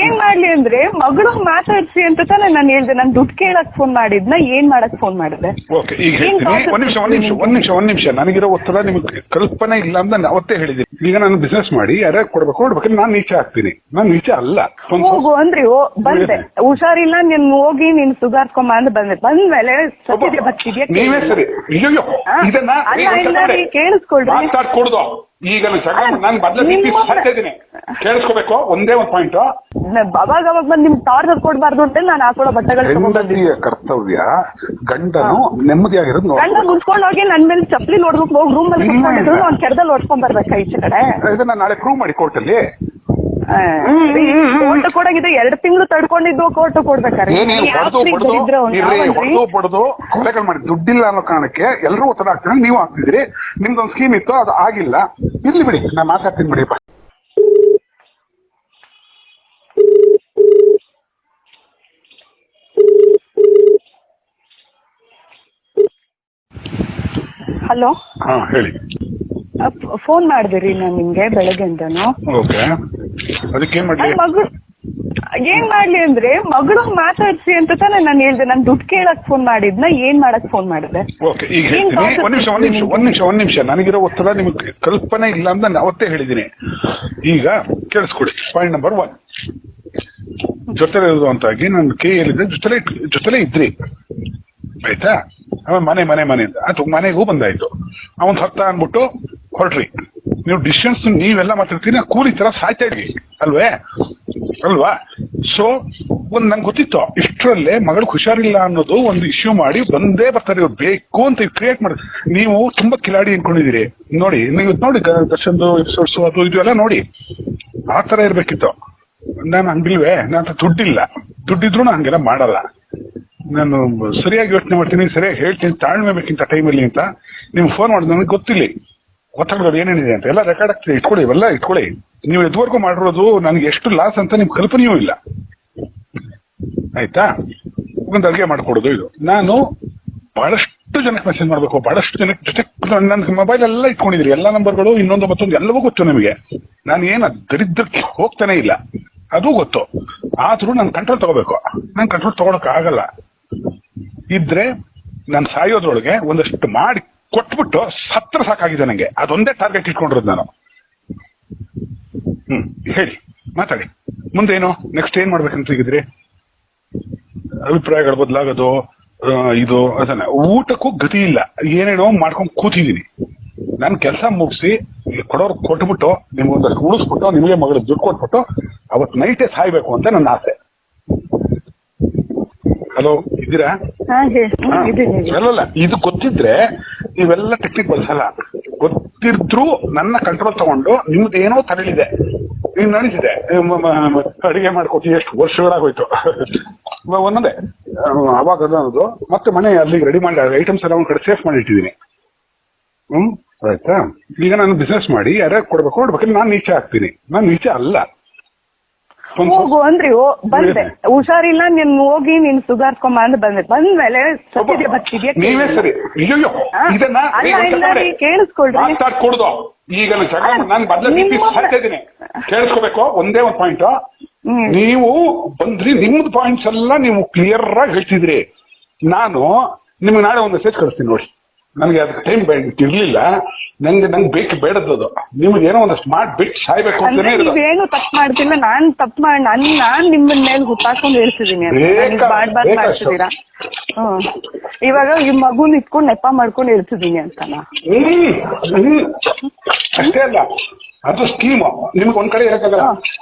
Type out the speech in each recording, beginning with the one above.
ಏನ್ ಮಾಡ್ಲಿ ಅಂದ್ರೆ ಮಗಳು ಮಾತಾಡ್ಸಿ ಅಂತ ತಾನೇ ನಾನು ಹೇಳ್ದೆ. ನಾನು ದುಡ್ಡು ಕೇಳಕ್ ಫೋನ್ ಮಾಡಿದ್ನ ಏನ್ ಮಾಡಕ್ ಫೋನ್ ಮಾಡಿದೆ? ಓಕೆ, ಈಗ ಹೇಳ್ತೀನಿ. ಒಂದ್ ನಿಮಿಷ ನನಗಿರೋ ಒತ್ತಡ ನಿಮ್ಗೆ ಕಲ್ಪನೆ ಇಲ್ಲ ಅಂತ ನಾನು ಅವತ್ತೇ ಹೇಳಿದ್ದೀನಿ. ಈಗ ನಾನು ಬಿಸ್ನೆಸ್ ಮಾಡಿ ಯಾರ್ಯಾರು ಕೊಡ್ಬೇಕು ನಾನು ನೀಚೆ ಆಗ್ತೀನಿ. ನಾನು ನೀಚೆ ಅಲ್ಲ. ಹೋಗು ಅಂದ್ರಿ, ಬಂದೆ. ಹುಷಾರಿಲ್ಲ, ನೀನ್ ಹೋಗಿ ನೀನ್ ಸುಧಾರ್ಕೊಂಬ ಅಂತ ಬಂದ್ಮೇಲೆ ಸತ್ಯದ ಬರ್ತಿದ್ಯಾ? ನೀವೇ ಸರಿ. ಇದನ್ನ ಕೇಳಿಸ್ಕೊಳ್ರಿ. ಮಾತಾಡ್ಕೊಡುದು ಈಗ ನಾನು ಬದಲಿದ್ದೀನಿ. ಕೇಳಿಸ್ಕೋಬೇಕು ಒಂದೇ ಒಂದು ಪಾಯಿಂಟ್. ಅವಾಗ ಬಂದು ನಿಮ್ಗೆ ಟಾರ್ಚರ್ ಕೊಡ್ಬಾರ್ದು ಅಂತ ನಾನು ಹಾಕೊಳ್ಳೋ ಬಟ್ಟೆಗಳು. ಕರ್ತವ್ಯ ಗಂಡನು ನೆಮ್ಮದಿಯಾಗಿರೋದು. ಗಂಡ ಮುಚ್ಕೊಂಡು ಹೋಗಿ ನನ್ ಮೇಲೆ ಚಪ್ಪಲಿ ನೋಡ್ಬೇಕು, ಹೋಗಿ ರೂಮ್ ಅಲ್ಲಿ ಕುತ್ಕೊಂಡಿದ್ರು ಅವ್ನ ಕೆರದಲ್ಲಿ ಓಡ್ಕೊಂಡ್ ಬರ್ಬೇಕಾ ಈಚೆ ಕಡೆ? ಇದನ್ನ ನಾಳೆ ಪ್ರೂವ್ ಮಾಡಿ ಕೋರ್ಟಲ್ಲಿ. ಕೋರ್ಟ್ ಕೊಡಾಗಿದೆ 2 ತಿಂಗಳು ತಡ್ಕೊಂಡಿದ್ದು ಕೋರ್ಟ್ ಕೊಡ್ಬೇಕಾರೆ ಬಡದು ಕೊಲೆಗಳು ಮಾಡಿ ದುಡ್ಡಿಲ್ಲ ಅನ್ನೋ ಕಾರಣಕ್ಕೆ ಎಲ್ಲರೂ ಒತ್ತಡ ಆಗ್ತಾರೆ. ನೀವು ಆಗ್ತಿದ್ರಿ, ನಿಮ್ದೊಂದು ಸ್ಕೀಮ್ ಇತ್ತು, ಅದು ಆಗಿಲ್ಲ. ಇರ್ಲಿ ಬಿಡಿ, ನಾನು ಮಾತಾಡ್ತೀನಿ ಬಿಡಿ. ಹಲೋ, ಹಾ ಹೇಳಿ. ಫೋನ್ ಮಾಡಿದಿರಿ ನಾನು ನಿಮ್ಗೆ ಬೆಳಗ್ಗೆಯಿಂದನು. ಓಕೆ, ಅದಕ್ಕೆ ಏನ್ ಮಾಡ್ಲಿ ಅಂದ್ರೆ ಮಗಳು ಮಾತಾಡ್ಸಿ ಅಂತ ತಾನೇ ನಾನು ಹೇಳ್ದೆ. ನಾನು ದುಡ್ಡು ಕೇಳಕ್ ಫೋನ್ ಮಾಡಿದ್ನ ಏನ್ ಮಾಡಕ್ ಫೋನ್ ಮಾಡಿದೆ? ಓಕೆ, ಈಗ ಹೇಳ್ತೀನಿ. ಒಂದ್ ನಿಮಿಷ ನನಗಿರೋ ಒತ್ತಡ ನಿಮ್ಗೆ ಕಲ್ಪನೆ ಇಲ್ಲ ಅಂತ ನಾನು ಅವತ್ತೇ ಹೇಳಿದ್ದೀನಿ. ಈಗ ಕೇಳಿಸ್ಕೊಡಿ. ಪಾಯಿಂಟ್ ನಂಬರ್ 1, ಜೊತೆ ಇರೋದು ಅಂತಾಗಿ ನಾನು KL ಜೊತೆಲೇ ಇದ್ರಿ, ಆಯ್ತಾ? ಮನೆ ಅಂತ ಅದು ಮನೆಗೂ ಬಂದಾಯ್ತು. ಅವನ್ ಸತ್ತ ಅನ್ಬಿಟ್ಟು ಹೊರಟ್ರಿ. ನೀವು ಡಿಸ್ಟೆನ್ಸ್ ನೀವೆಲ್ಲ ಮಾತಾಡ್ತೀನಿ, ಕೂಲಿ ತರ ಸಾಯ್ತಾ ಇದ್ವಿ ಅಲ್ವಾ? ಸೊ ನಂಗೆ ಗೊತ್ತಿತ್ತು. ಇಷ್ಟರಲ್ಲೇ ಮಗಳು ಹುಷಾರಿಲ್ಲ ಅನ್ನೋದು ಒಂದು ಇಶ್ಯೂ ಮಾಡಿ ಬಂದೇ ಬರ್ತಾರೆ ಇವ್ರು, ಬೇಕು ಅಂತ ಕ್ರಿಯೇಟ್ ಮಾಡಿ. ನೀವು ತುಂಬಾ ಕಿಲಾಡಿ ಅನ್ಕೊಂಡಿದ್ದೀರಿ. ನೋಡಿ, ನೀವು ನೋಡಿ ದರ್ಶನ್ದು ಎಪಿಸೋಡ್ಸು ಅದು ಇದು ಎಲ್ಲ ನೋಡಿ, ಆ ತರ ಇರ್ಬೇಕಿತ್ತು. ನಾನು ಹಂಗಿಲ್ವೇ? ನನ್ನ ದುಡ್ಡಿದ್ರು ನಾನು ಹಂಗೆಲ್ಲ ಮಾಡಲ್ಲ. ನಾನು ಸರಿಯಾಗಿ ಯೋಚನೆ ಮಾಡ್ತೀನಿ, ಸರಿಯಾಗಿ ಹೇಳ್ತೀನಿ, ತಾಳ್ಮೆ ಬೇಕಿಂತ ಟೈಮಲ್ಲಿ ಅಂತ. ನೀವು ಫೋನ್ ಮಾಡಿದ್ ನನಗೆ ಗೊತ್ತಿಲ್ಲ ಒತ್ತಡಗಳು ಏನೇನಿದೆ ಅಂತ. ಎಲ್ಲ ರೆಕಾರ್ಡ್ ಆಗ್ತದೆ, ಇಟ್ಕೊಳ್ಳಿ, ಇವೆಲ್ಲ ಇಟ್ಕೊಳ್ಳಿ. ನೀವು ಇದುವರೆಗೂ ಮಾಡಿರೋದು ನನಗೆ ಎಷ್ಟು ಲಾಸ್ ಅಂತ ನಿಮ್ ಕಲ್ಪನೆಯೂ ಇಲ್ಲ, ಆಯ್ತಾ? ಒಂದು ಅಡುಗೆ ಮಾಡ್ಕೊಡೋದು ಇದು. ನಾನು ಬಹಳಷ್ಟು ಜನಕ್ಕೆ ಮೆಸೇಜ್ ಮಾಡ್ಬೇಕು, ಬಹಳಷ್ಟು ಜನಕ್ಕೆ ಜೊತೆ ನನ್ನ ಮೊಬೈಲ್ ಎಲ್ಲ ಇಟ್ಕೊಂಡಿದ್ರಿ, ಎಲ್ಲ ನಂಬರ್ಗಳು, ಇನ್ನೊಂದು ಮತ್ತೊಂದು ಎಲ್ಲವೂ ಗೊತ್ತು ನಿಮಗೆ. ನಾನು ಏನು ದರಿದ್ರಕ್ಕೆ ಹೋಗ್ತಾನೆ ಇಲ್ಲ, ಅದು ಗೊತ್ತು. ಆದ್ರೂ ನಾನು ಕಂಟ್ರೋಲ್ ತಗೋಬೇಕು. ನಾನು ಕಂಟ್ರೋಲ್ ತಗೊಳಕ್ ಆಗಲ್ಲ. ಇದ್ರೆ ನಾನು ಸಾಯೋದ್ರೊಳಗೆ ಒಂದಷ್ಟು ಮಾಡಿ ಕೊಟ್ಬಿಟ್ಟು ಸತ್ರ ಸಾಕಾಗಿದೆ ನಂಗೆ. ಅದೊಂದೇ ಟಾರ್ಗೆಟ್ ಇಟ್ಕೊಂಡಿರೋದು ನಾನು. ಹೇಳಿ, ಮಾತಾಡಿ. ಮುಂದೇನು ನೆಕ್ಸ್ಟ್ ಏನ್ ಮಾಡ್ಬೇಕಂತ ಹೇಗಿದ್ರಿ? ಅಭಿಪ್ರಾಯಗಳು ಬದಲಾಗೋದು, ಇದು ಅದನ್ನ. ಊಟಕ್ಕೂ ಗತಿ ಇಲ್ಲ, ಏನೇನೋ ಮಾಡ್ಕೊಂಡು ಕೂತಿದ್ದೀನಿ. ನಾನು ಕೆಲಸ ಮುಗಿಸಿ ಕೊಡೋರು ಕೊಟ್ಬಿಟ್ಟು ನಿಮ್ಗೊಂದಷ್ಟು ಉಳಿಸ್ಬಿಟ್ಟು ನಿಮಗೆ ಮಗಳು ದುಡ್ಡು ಕೊಟ್ಬಿಟ್ಟು ಅವತ್ತು ನೈಟೇ ಸಾಯ್ಬೇಕು ಅಂತ ನನ್ನ ಆಸೆ. ಹಲೋ, ಇದ್ದೀರಾ? ಅಲ್ಲಲ್ಲ, ಇದು ಗೊತ್ತಿದ್ರೆ ನೀವೆಲ್ಲ ಟೆಕ್ನಿಕ್ ಬಳಸಲ್ಲ. ಗೊತ್ತಿದ್ರು ನನ್ನ ಕಂಟ್ರೋಲ್ ತಗೊಂಡು ನಿಮ್ದು ಏನೋ ತರಲಿದೆ, ನೀನ್ ನಡೀತಿದೆ, ಅಡಿಗೆ ಮಾಡ್ಕೊಟ್ಟು ಎಷ್ಟು ವರ್ಷಗಳಾಗೋಯ್ತು ಒಂದೊಂದೇ. ಅವಾಗ ಅನ್ನೋದು ಮತ್ತೆ ಮನೆ ಅಲ್ಲಿಗೆ ರೆಡಿ ಮಾಡಿ ಐಟಮ್ಸ್ ಎಲ್ಲ ಒಂದ್ ಕಡೆ ಸೇಫ್ ಮಾಡಿ ಇಟ್ಟಿದ್ದೀನಿ. ಆಯ್ತಾ? ಈಗ ನಾನು ಬಿಸ್ನೆಸ್ ಮಾಡಿ ಯಾರ್ಯಾರು ಕೊಡ್ಬೇಕು ನಾನು ನೀಚೆ ಆಗ್ತೀನಿ. ನಾನು ನೀಚೆ ಅಲ್ಲ. ಹೋಗು ಅಂದ್ರಿ, ಬಂದೆ. ಹುಷಾರಿಲ್ಲ, ನೀನ್ ಹೋಗಿ ನೀನ್ ಸುಧಾರ್ಕೊಂಬ ಅಂತ ಬಂದ್ಮೇಲೆ ಸತ್ಯದ ಬರ್ತಿದ್ಯಾ? ನೀವೇ ಸರಿ. ಇದನ್ನ ಕೇಳಿಸ್ಕೊಳ್ರಿ. ಮಾತಾಡ್ಕೊಡುದು ಈಗ ನಾನು ಬದಲಿದ್ದೀನಿ. ಕೇಳಿಸ್ಕೋಬೇಕು ಒಂದೇ ಒಂದು ಪಾಯಿಂಟ್. ನೀವು ಬಂದ್ರಿ, ನಿಮ್ದು ಪಾಯಿಂಟ್ಸ್ ಎಲ್ಲ ನೀವು ಕ್ಲಿಯರ್ ಆಗಿ ಹೇಳ್ತಿದ್ರಿ. ನಾನು ನಿಮ್ಗೆ ನಾಳೆ ಒಂದು ಮೆಸೇಜ್ ಕಳಿಸ್ತೀನಿ ನೋಡಿ. ನನಗೆ ಅದಕ್ಕೆ ಟೈಮ್ ಇರ್ಲಿಲ್ಲ. ನಂಗೆ ಬೇಕು ಬೇಡದ್ದು. ನಿಮ್ಗೆ ಏನೋ ಒಂದಷ್ಟು ಮಾಡ್ಬಿಟ್ಟು ಸಾಯ್ಬೇಕು ಅಂತಾನೆ. ನೀವೇನು ತಪ್ಪು ಮಾಡ್ತಿಲ್ಲ, ನಾನ್ ತಪ್ಪು ಮಾಡಿ ನಾನ್ ನಿಮ್ಮ ಮೇಲೆ ಹುಟ್ಟಾಕೊಂಡು ಹೇಳ್ತಿದ್ದೀನಿ. ಮಾಡ್ತಿದ್ದೀರಾ? ಇವಾಗ ಈ ಮಗುನ ಇಟ್ಕೊಂಡು ನೆಪ ಮಾಡ್ಕೊಂಡು ಹೇಳ್ತಿದ್ದೀನಿ ಅಂತನಾ? ಅಷ್ಟೇ ಅಲ್ಲ, ಅದು ಸ್ಕೀಮ್. ನಿಮ್ಗೆ ಒಂದ್ ಕಡೆ ಇರಕ್ಕಾಗಲ್ಲ,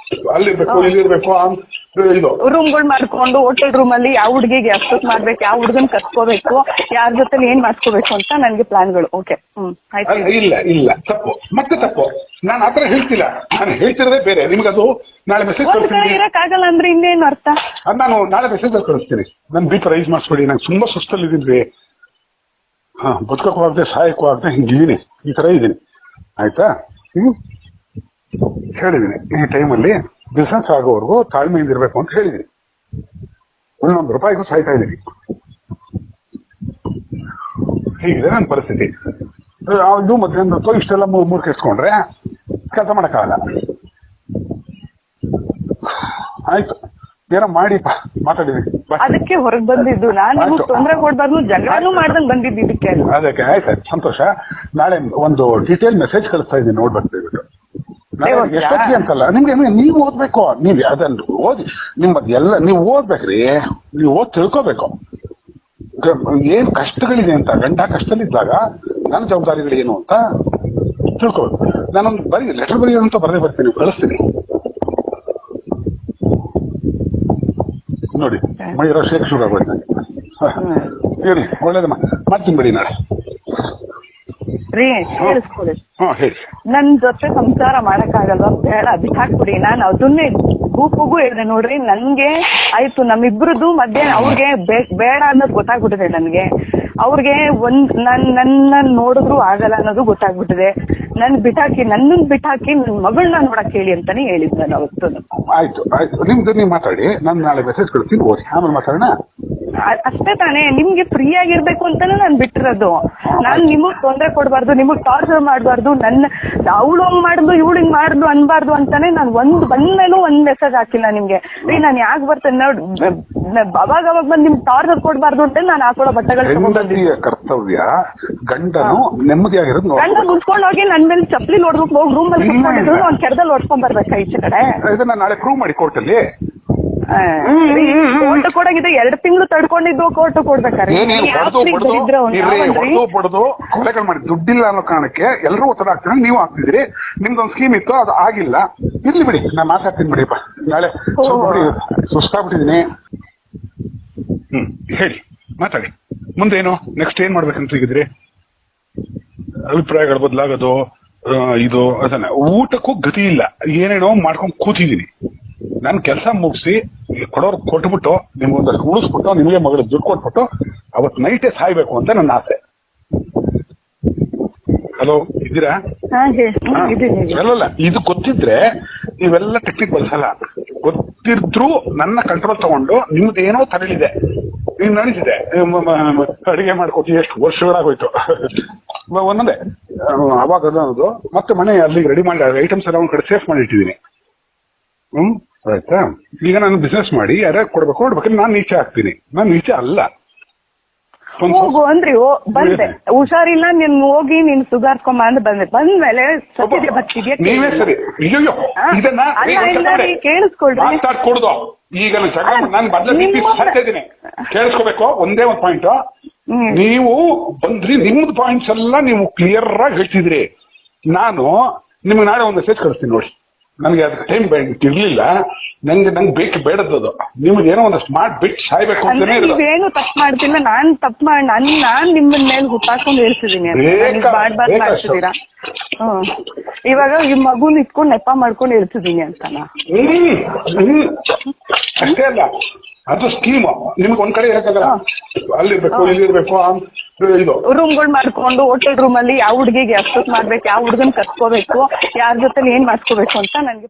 ಅಲ್ಲಿರ್ಬೇಕು, ಇಲ್ಲಿರ್ಬೇಕು. ಇದು ರೂಮ್ಗಳು ಮಾಡ್ಕೊಂಡು ಹೋಟೆಲ್ ರೂಮ್ ಅಲ್ಲಿ ಯಾವ ಹುಡುಗಿಗೆ ಎಷ್ಟೊತ್ತು ಮಾಡ್ಬೇಕು, ಯಾವ ಹುಡುಗನ್ ಕರ್ಕೋಬೇಕು, ಯಾರ ಜೊತೆ ಏನ್ ಮಾಡ್ಕೋಬೇಕು ಅಂತ ನನ್ಗೆ ಪ್ಲಾನ್ಗಳು. ಓಕೆ, ಇಲ್ಲ ತಪ್ಪು, ಮತ್ತೆ ತಪ್ಪು. ನಾನು ಆತರ ಹೇಳ್ತಿಲ್ಲ, ನಾನು ಹೇಳ್ತಿರೋದೇ ಬೇರೆ. ನಿಮ್ಗೆ ಅದು ನಾಳೆ ಮೆಸೇಜ್ ಇರಕ್ಕಾಗಲ್ಲ ಅಂದ್ರೆ ಇನ್ನೇನು ಅರ್ಥ? ನಾನು ನಾಳೆ ಮೆಸೇಜ್ ಕಳಿಸ್ತೀನಿ. ನನ್ ಬಿ ಪಿ ರೈಸ್ ಮಾಡಿಸ್ಬೇಡಿ, ನಂಗೆ ತುಂಬಾ ಸುಸ್ತಲ್ಲಿದ್ದೀನಿ. ಬದುಕಕ್ಕೂ ಆಗದೆ ಸಾಯಕ್ಕೂ ಆಗದೆ ಹಿಂಗಿದ್ದೀನಿ, ಈ ತರ ಇದ್ದೀನಿ, ಆಯ್ತಾ? ಹೇಳಿದ್ದೀನಿ ಈ ಟೈಮಲ್ಲಿ ಬಿಸ್ನೆಸ್ ಆಗೋವರೆಗೂ ತಾಳ್ಮೆಯಿಂದ ಇರಬೇಕು ಅಂತ ಹೇಳಿದ್ದೀನಿ. ಒಂದೊಂದು ರೂಪಾಯಿಗೂ ಸಾಯ್ತಾ ಇದ್ದೀನಿ. ಹೀಗಿದೆ ನನ್ನ ಪರಿಸ್ಥಿತಿ. ಇದು ಮಧ್ಯಾಹ್ನ ಇಷ್ಟೆಲ್ಲ ಮೂರ್ ಕೆಡ್ಸ್ಕೊಂಡ್ರೆ ಕೆಲಸ ಮಾಡಕ್ಕಾಗಲ್ಲ. ಆಯ್ತು ಏನೋ ಮಾಡಿಪ್ಪ ಮಾತಾಡಿದ್ವಿ ಅದಕ್ಕೆ ಹೊರಗ್ ಬಂದಿದ್ದು. ನಾನು ನಿಮಗ್ ತೊಂದ್ರೆ ಕೊಡ್ಬಾರ್ದು, ಜಗಳನೂ ಮಾಡ್ದಂಗ್ ಬಂದಿದ್ದು ಇದಕ್ಕೆ. ಅದಕ್ಕೆ ಆಯ್ತಾಯ್ತು ಸಂತೋಷ. ನಾಳೆ ಒಂದು ಡೀಟೇಲ್ ಮೆಸೇಜ್ ಕಳಿಸ್ತಾ ಇದ್ದೀನಿ, ನೋಡ್ಬೇಕು ದಯವಿಟ್ಟು. ಎಷ್ಟೊತ್ತಿಗೆ ಅಂತಲ್ಲ, ನಿಮ್ಗೆ ನೀವು ಓದ್ಬೇಕು, ನೀವ್ ಅದನ್ನು ಓದಿ ನಿಮ್ಮದು ಎಲ್ಲ ನೀವು ಓದ್ಬೇಕ್ರಿ. ನೀವು ಓದ್ ತಿಳ್ಕೋಬೇಕು ಏನ್ ಕಷ್ಟಗಳಿದೆ ಅಂತ. ಗಂಡ ಕಷ್ಟದಲ್ಲಿದ್ದಾಗ ನನ್ನ ಜವಾಬ್ದಾರಿಗಳೇನು ಅಂತ ತಿಳ್ಕೋಬೇಕು. ನಾನೊಂದು ಲೆಟರ್ ಬರೆಯೋದು ಅಂತ ಬರದೇ ಬರ್ತೀನಿ, ಕಳಿಸ್ತೀನಿ ನೋಡಿ. ಮೈರೋ ಶೇಕ್ ಶುರು ಆಗೋಯ್ತು ಹೇಳಿ, ಒಳ್ಳೇದಮ್ಮ ಮಾಡ್ತೀನಿ ಬಿಡಿ ನಾಳೆ. ರೀ ಕೇಳಿಸ್ಕೊಳ್ಳಿ, ಹೇಳಿ. ನನ್ ಜೊತೆ ಸಂಸಾರ ಮಾಡಕ್ಕಾಗಲ್ವಾ, ಬೇಡ ಬಿಟ್ಟಾಕ್ಬಿಡಿ. ನಾನು ಅದನ್ನೇ ಗೂಪಗೂ ಹೇಳಿದೆ ನೋಡ್ರಿ. ನನ್ಗೆ ಆಯ್ತು ನಮ್ಮಿಬ್ರದ್ದು ಮಧ್ಯೆ ಅವ್ರಿಗೆ ಬೇಡ ಅನ್ನೋದು ಗೊತ್ತಾಗ್ಬಿಟ್ಟಿದೆ ನನ್ಗೆ. ಅವ್ರಿಗೆ ನನ್ನ ನೋಡಿದ್ರು ಆಗಲ್ಲ ಅನ್ನೋದು ಗೊತ್ತಾಗ್ಬಿಟ್ಟಿದೆ. ನನ್ನನ್ ಬಿಟ್ಟಾಕಿ ನನ್ ಮಗಳನ್ನ ನೋಡಕ್ ಹೇಳಿ ಅಂತಾನೆ ಹೇಳಿದ್ ನಾನು ಅವತ್ತು. ಆಯ್ತು ಆಯ್ತು, ನಿಮ್ದು ನೀವು ಮಾತಾಡಿ, ನಾನು ನಾಳೆ ಮೆಸೇಜ್ ಕಳಿಸ್ತೀನಿ, ಓದಿ ಆಮೇಲೆ ಮಾತಾಡೋಣ. ಅಷ್ಟೇ ತಾನೇ, ನಿಮ್ಗೆ ಫ್ರೀ ಆಗಿರ್ಬೇಕು ಅಂತಾನೆ ನಾನ್ ಬಿಟ್ಟಿರೋದು. ನಾನ್ ನಿಮಗ್ ತೊಂದರೆ ಕೊಡ್ಬಾರ್ದು, ನಿಮಗ್ ಟಾರ್ಚರ್ ಮಾಡ್ಬಾರ್ದು, ನನ್ನ ಅವಳು ಹಂಗ್ ಮಾಡಿದ್ಲು ಇವಳು ಹಿಂಗ್ ಮಾಡಿದ್ಲು ಅನ್ಬಾರ್ದು ಅಂತಾನೆ ನಾನು ಬಂದ್ಮೇಲೂ ಒಂದ್ ಮೆಸೇಜ್ ಹಾಕಿಲ್ಲ ನಿಮ್ಗೆ. ರೀ ನಾನ್ ಯಾಕೆ ಬರ್ತೇನೆ ನೋಡಿ, ಅವಾಗ ಬಂದ್ ನಿಮ್ಗೆ ಟಾರ್ಚರ್ ಕೊಡ್ಬಾರ್ದು ಅಂತ ನಾನು ಹಾಕೊಳ್ಳೋ ಬಟ್ಟೆಗಳು. ಕರ್ತವ್ಯ ಗಂಡನು ನೆಮ್ಮದಿಯಾಗಿರೋದು. ಗಂಡ ಮುಚ್ಕೊಂಡು ಹೋಗಿ ನನ್ ಮೇಲೆ ಚಪ್ಪಲಿ ನೋಡ್ಬೇಕು, ಹೋಗಿ ರೂಮ್ ಅಲ್ಲಿ ಕುತ್ಕೊಂಡಿದ್ರು ಅವ್ನ್ ಕೆರದಲ್ಲಿ ಓಡ್ಸ್ಕೊಂಡ್ ಬರ್ಬೇಕಾ ಈಚೆ ಕಡೆ. ಇದನ್ನ ನಾಳೆ ಪ್ರೂವ್ ಮಾಡಿ ಕೋರ್ಟಲ್ಲಿ. ಕೋರ್ಟ್ ಕೊಡಂಗಿದೆ, 2 ತಿಂಗಳು ತಡ್ಕೊಂಡಿದ್ದು ಕೋರ್ಟ್ ಕೊಡ್ಬೇಕಾರೆ. ಬಡದು ಕೊಲೆಗಳು ಮಾಡಿ ದುಡ್ಡಿಲ್ಲ ಅನ್ನೋ ಕಾರಣಕ್ಕೆ ಎಲ್ಲರೂ ಒತ್ತಡ ಆಗ್ತಾರೆ. ನೀವು ಆಗ್ತಿದ್ರಿ, ನಿಮ್ದೊಂದು ಸ್ಕೀಮ್ ಇತ್ತು, ಅದು ಆಗಿಲ್ಲ. ಇರ್ಲಿ ಬಿಡಿ, ನಾನು ಮಾತಾಡ್ತೀನಿ ಬಿಡಿಪ್ಪ ನಾಳೆ. ಸುಸ್ತಾಗ್ಬಿಟ್ಟಿದೀನಿ. ಹೇಳಿ, ಮಾತಾಡಿ. ಮುಂದೇನು ನೆಕ್ಸ್ಟ್ ಏನ್ ಮಾಡ್ಬೇಕಂತ ಈಗಿದ್ರಿ? ಅಭಿಪ್ರಾಯಗಳು ಬದಲಾಗೋದು ಇದು ಅದನ್ನ. ಊಟಕ್ಕೂ ಗತಿ ಇಲ್ಲ, ಏನೇನೋ ಮಾಡ್ಕೊಂಡು ಕೂತಿದೀನಿ. ನಾನು ಕೆಲಸ ಮುಗಿಸಿ ಕೊಡೋರು ಕೊಟ್ಬಿಟ್ಟು ನಿಮ್ಗೊಂದಷ್ಟು ಉಳಿಸ್ಬಿಟ್ಟು ನಿಮಗೆ ಮಗಳು ದುಡ್ಡು ಕೊಟ್ಬಿಟ್ಟು ಅವತ್ತು ನೈಟೇ ಸಾಯ್ಬೇಕು ಅಂತ ನನ್ನ ಆಸೆ. ಹಲೋ, ಇದ್ದೀರಾ? ಅಲ್ಲಲ್ಲ, ಇದು ಗೊತ್ತಿದ್ರೆ ನೀವೆಲ್ಲ ಟೆಕ್ನಿಕ್ ಬಳಸಲ್ಲ. ಗೊತ್ತಿದ್ರು ನನ್ನ ಕಂಟ್ರೋಲ್ ತಗೊಂಡು ನಿಮ್ದೇನೋ ತರಲಿದೆ, ನೀವು ನಡೀತಿದೆ, ಅಡಿಗೆ ಮಾಡ್ಕೊತೀವಿ, ಎಷ್ಟು ವರ್ಷಗಳಾಗೋಯ್ತು ಒಂದೊಂದೇ. ಅವಾಗ ಅನ್ನೋದು ಮತ್ತೆ ಮನೆ ಅಲ್ಲಿಗೆ ರೆಡಿ ಮಾಡಿ ಐಟಮ್ಸ್ ಎಲ್ಲ ಒಂದ್ ಕಡೆ ಸೇಫ್ ಮಾಡಿ ಇಟ್ಟಿದ್ದೀನಿ. ಆಯ್ತಾ? ಈಗ ನಾನು ಬಿಸ್ನೆಸ್ ಮಾಡಿ ಯಾರ್ಯಾರು ಕೊಡ್ಬೇಕು, ನಾನು ನೀಚೆ ಆಗ್ತೀನಿ. ನಾನು ನೀಚೆ ಅಲ್ಲ. ಹೋಗು ಅಂದ್ರಿ, ಬಂದೆ. ಹುಷಾರಿಲ್ಲ, ನೀನ್ ಹೋಗಿ ನೀನ್ ಸುಧಾರ್ಸ್ಕೊಂಬ ಅಂತ ಬಂದೆ. ಬಂದ್ಮೇಲೆ ಸತ್ಯದೆ ಬರ್ತಿದ್ಯಾ? ನೀವೇ ಸರಿ. ಅಯ್ಯೋ, ಇದನ್ನ ಕೇಳಿಸ್ಕೊಳ್ರಿ. ಮಾತಾಡ್ಕೊಡುದು ಈಗ ನಾನು ಬರ್ತಾ ಇದ್ದೀನಿ, ಕೇಳಿಸ್ಕೋಬೇಕು. ಒಂದೇ ಒಂದು ಪಾಯಿಂಟ್, ನೀವು ಬಂದ್ರಿ, ನಿಮ್ದು ಪಾಯಿಂಟ್ಸ್ ಎಲ್ಲ ನೀವು ಕ್ಲಿಯರ್ ಆಗಿ ಹೇಳ್ತಿದ್ರಿ. ನಾನು ನಿಮ್ಗೆ ನಾಳೆ ಒಂದು ಮೆಸೇಜ್ ಕಳಿಸ್ತೀನಿ ನೋಡಿ. ನನಗೆ ಅದಕ್ಕೆ ಟೈಮ್ ಇರ್ಲಿಲ್ಲ, ನಂಗೆ ಬೇಕು ಬೇಡದ್ದು. ನಿಮ್ಗೆ ಏನೋ ಒಂದಷ್ಟು ಮಾಡ್ಬಿಟ್ಟು ಸಾಯ್ಬೇಕು ಅಂತಾನೆ. ನೀವೇನು ತಪ್ಪು ಮಾಡ್ತಿಲ್ಲ, ನಾನ್ ತಪ್ಪು ಮಾಡಿ ನಾನ್ ನಿಮ್ಮ ಮೇಲೆ ಹುಟ್ಟಾಕೊಂಡು ಹೇಳ್ತಿದ್ದೀನಿ. ಮಾಡ್ತೀರಾ? ಇವಾಗ ಈ ಮಗುನ್ ಇಟ್ಕೊಂಡು ನೆಪ ಮಾಡ್ಕೊಂಡು ಹೇಳ್ತಿದ್ದೀನಿ ಅಂತಾನ? ಅಷ್ಟೇ ಅಲ್ಲ, ಅದು ಸ್ಕೀಮ್. ನಿಮ್ಗೆ ಒಂದ್ ಕಡೆ ಇರಕ್ಕಾಗಲ್ಲ, ಅಲ್ಲಿರ್ಬೇಕು ಇಲ್ಲಿರ್ಬೇಕು. ಇದು ರೂಮ್ಗಳು ಮಾಡ್ಕೊಂಡು ಹೋಟೆಲ್ ರೂಮ್ ಅಲ್ಲಿ ಯಾವ ಹುಡುಗಿಗೆ ಅಷ್ಟೊತ್ತು ಮಾಡ್ಬೇಕು, ಯಾವ ಹುಡುಗನ್ ಕರ್ಸ್ಕೋಬೇಕು, ಯಾರ ಜೊತೆ ಏನ್ ಮಾಡ್ಕೋಬೇಕು ಅಂತ ನನ್ಗೆ